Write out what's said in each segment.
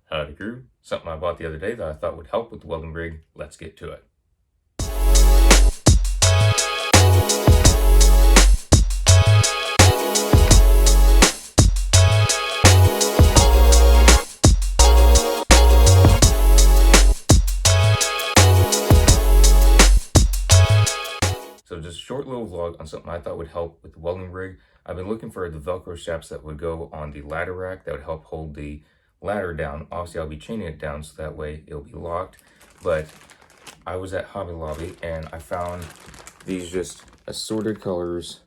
Howdy crew, something I bought the other day that I thought would help with the welding rig. Let's get to it. So just a short little vlog on something I thought would help with the welding rig. I've been looking for the Velcro straps that would go on the ladder rack that would help hold the ladder down. Obviously I'll be chaining it down so that way it'll be locked. But I was at Hobby Lobby and I found these just assorted colors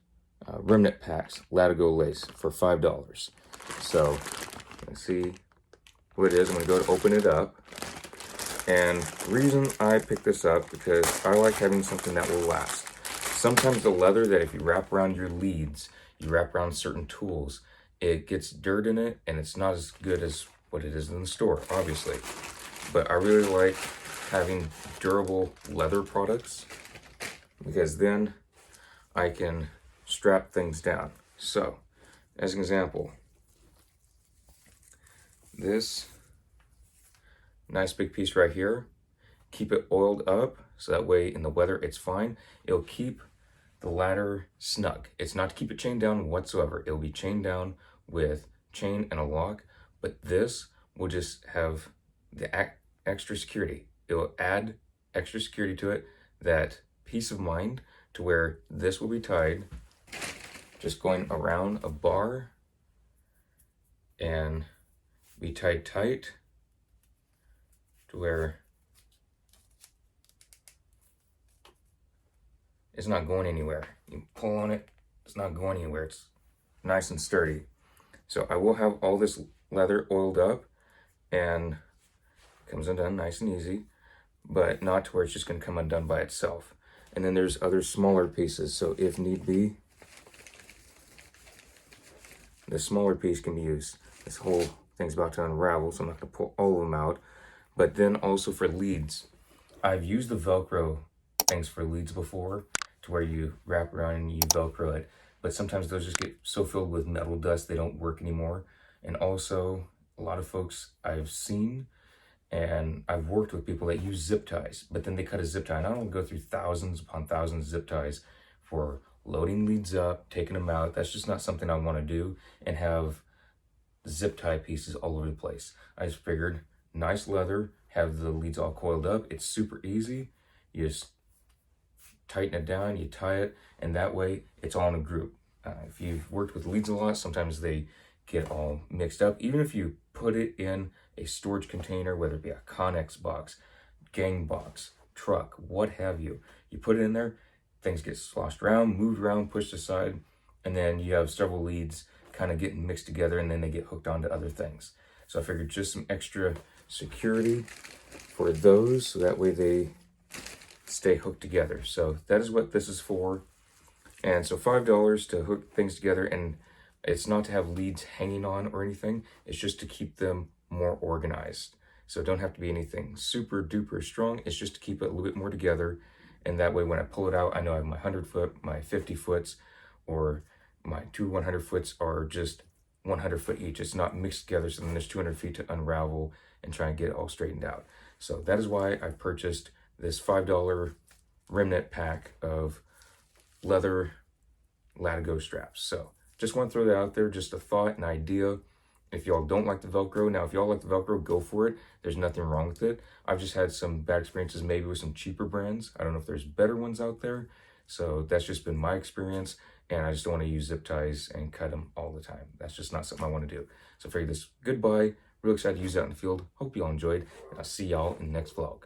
remnant packs, Latigo lace for $5. So let's see what it is. I'm gonna go to open it up. And the reason I picked this up because I like having something that will last. Sometimes the leather that if you wrap around your leads, you wrap around certain tools, it gets dirt in it and it's not as good as what it is in the store, obviously. But I really like having durable leather products because then I can strap things down. So, as an example, this nice big piece right here, keep it oiled up so that way in the weather it's fine. It'll keep the ladder snug. It's not to keep it chained down whatsoever. It'll be chained down with chain and a lock, but this will just have the extra security. It'll add extra security to it, that peace of mind, to where this will be tied just going around a bar and be tied tight to where it's not going anywhere. You pull on it, it's not going anywhere. It's nice and sturdy. So I will have all this leather oiled up and comes undone nice and easy, but not to where it's just gonna come undone by itself. And then there's other smaller pieces. So if need be, the smaller piece can be used. This whole thing's about to unravel, so I'm not gonna pull all of them out. But then also for leads, I've used the Velcro things for leads before, to where you wrap around and you Velcro it. But sometimes those just get so filled with metal dust, they don't work anymore. And also, a lot of folks I've seen, and I've worked with people that use zip ties, but then they cut a zip tie. And I don't go through thousands upon thousands of zip ties for loading leads up, taking them out. That's just not something I want to do and have zip tie pieces all over the place. I just figured, nice leather, have the leads all coiled up. It's super easy. You just tighten it down, you tie it, and that way it's all in a group. If you've worked with leads a lot, sometimes they get all mixed up. Even if you put it in a storage container, whether it be a Connex box, gang box, truck, what have you, you put it in there, things get sloshed around, moved around, pushed aside, and then you have several leads kind of getting mixed together and then they get hooked onto other things. So I figured just some extra security for those so that way they stay hooked together. So that is what this is for. And so $5 to hook things together, and it's not to have leads hanging on or anything. It's just to keep them more organized. So it don't have to be anything super duper strong. It's just to keep it a little bit more together. And that way when I pull it out, I know I have my 100 foot, my 50 foots, or my two 100 foots are just 100 foot each. It's not mixed together, so then there's 200 feet to unravel and try and get it all straightened out. So that is why I purchased this $5 remnant pack of leather Latigo straps. So just want to throw that out there, just a thought, an idea. If y'all don't like the Velcro, now if y'all like the Velcro, go for it. There's nothing wrong with it. I've just had some bad experiences maybe with some cheaper brands. I don't know if there's better ones out there. So that's just been my experience. And I just don't want to use zip ties and cut them all the time. That's just not something I want to do. So I figured this, goodbye. Real excited to use that in the field. Hope y'all enjoyed. And I'll see y'all in the next vlog.